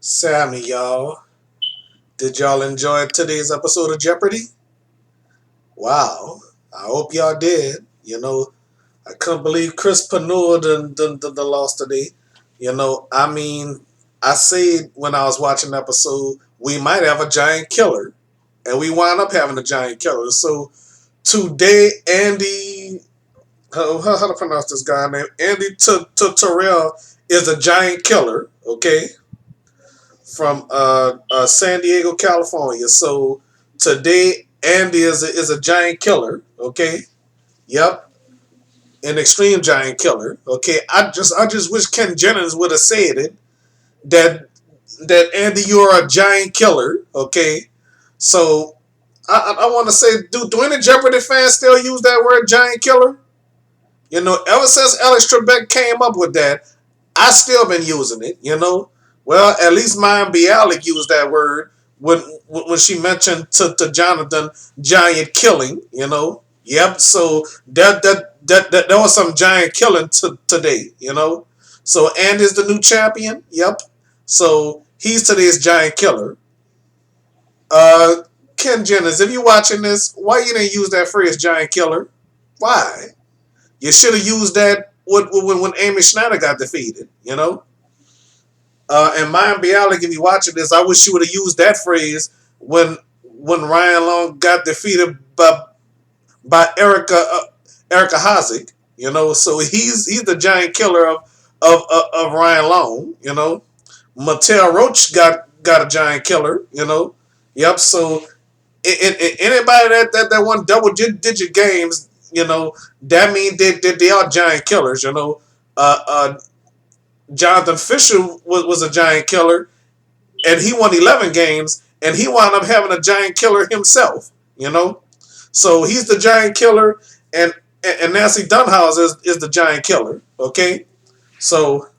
Sammy, y'all. Did y'all enjoy today's episode of Jeopardy? Wow. I hope y'all did. I couldn't believe Cris Pannullo done lost today. I said when I was watching the episode, we might have a giant killer. And we wound up having a giant killer. So today, Andy, how to pronounce this guy name? Andy Tirrell is a giant killer, okay? From San Diego, California. So today, Andy is a giant killer. Okay, yep, an extreme giant killer. Okay, I just wish Ken Jennings would have said it that Andy, you're a giant killer. Okay, so I want to say, do any Jeopardy fans still use that word giant killer? Ever since Alex Trebek came up with that, I still been using it. Well, at least Maya Bialik used that word when she mentioned to Jonathan giant killing. Yep. So that was some giant killing today. So Andy's the new champion. Yep. So he's today's giant killer. Uh, Ken Jennings, if you're watching this, why you didn't use that phrase giant killer? Why? You should have used that when Amy Schneider got defeated. And Maya Bialik, if you're watching this, I wish you would have used that phrase when Ryan Long got defeated by Erica Hazik. So he's the giant killer of Ryan Long. Mattel Roach got a giant killer. Yep. So anybody that won double digit games, that means they are giant killers. Jonathan Fisher was a giant killer, and he won 11 games, and he wound up having a giant killer himself. So he's the giant killer, and Nancy Dunhouse is the giant killer. Okay, so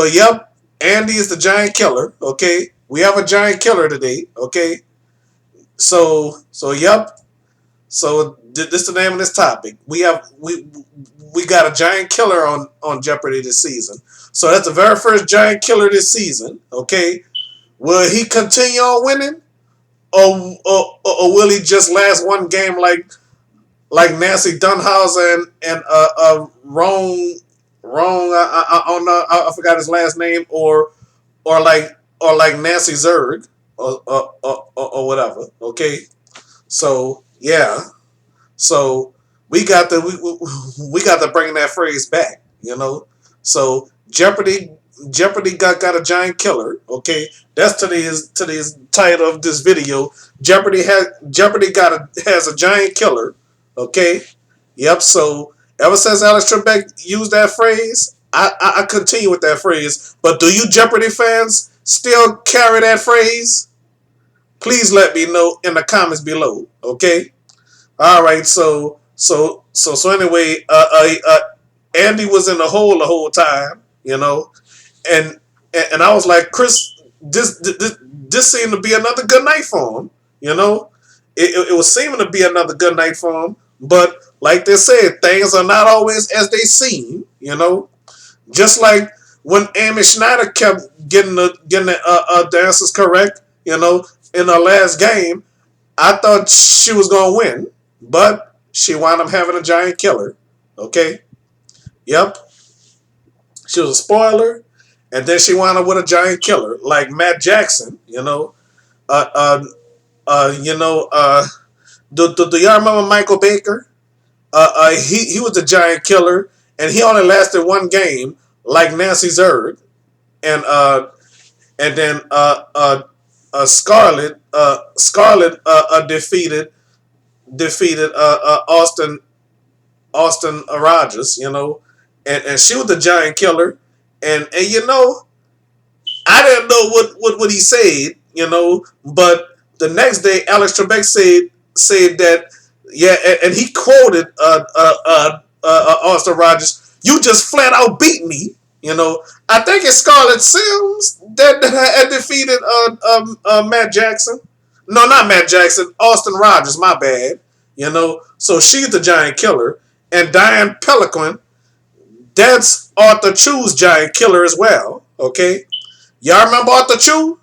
yep, Andy is the giant killer. Okay, we have a giant killer today. Okay, so yep, so this is the name of this topic. We got a giant killer on Jeopardy this season. So that's the very first giant killer this season. Okay, will he continue on winning, or will he just last one game like Nancy Dunhausen and I forgot his last name, or like Nancy Zerg or whatever. Okay, so yeah, so we got to bring that phrase back. So Jeopardy got a giant killer. Okay, that's today's title of this video. Jeopardy has a giant killer. Okay, yep. So ever since Alex Trebek used that phrase, I continue with that phrase. But do you Jeopardy fans still carry that phrase? Please let me know in the comments below. Okay. All right. So anyway, Andy was in the hole the whole time. And I was like, Chris, this seemed to be another good night for him. It was seeming to be another good night for him. But like they said, things are not always as they seem. Just like when Amy Schneider kept getting the answers correct. In her last game, I thought she was gonna win, but she wound up having a giant killer. Okay. Yep. She was a spoiler, and then she wound up with a giant killer like Matt Jackson. Uh, uh, do y'all remember Michael Baker? He was a giant killer, and he only lasted one game like Nancy Zerg, and then Scarlett defeated Austin Rogers. And she was the giant killer, and I didn't know what he said, but the next day Alex Trebek said that, yeah, and he quoted Austin Rogers, "You just flat out beat me." I think it's Scarlett Sims that had defeated Matt Jackson. No, not Matt Jackson. Austin Rogers. My bad. So she's the giant killer, and Diane Pelican, that's Arthur Chu's giant killer as well. Okay. Y'all remember Arthur Chu?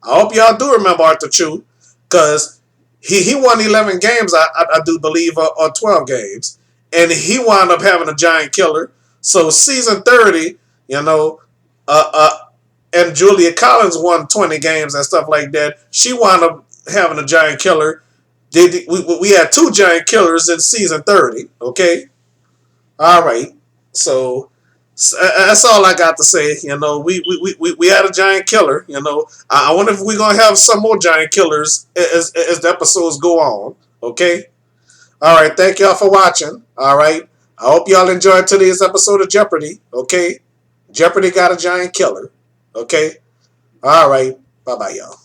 I hope y'all do remember Arthur Chu, because he won 11 games, I do believe, or 12 games, and he wound up having a giant killer. So season 30, you know, uh, uh, and Julia Collins won 20 games and stuff like that. She wound up having a giant killer. We had two giant killers in season 30. Okay, all right. So that's all I got to say. We had a giant killer. I wonder if we're gonna have some more giant killers as the episodes go on. Okay. All right. Thank y'all for watching. All right. I hope y'all enjoyed today's episode of Jeopardy. Okay. Jeopardy got a giant killer. Okay. All right. Bye bye, y'all.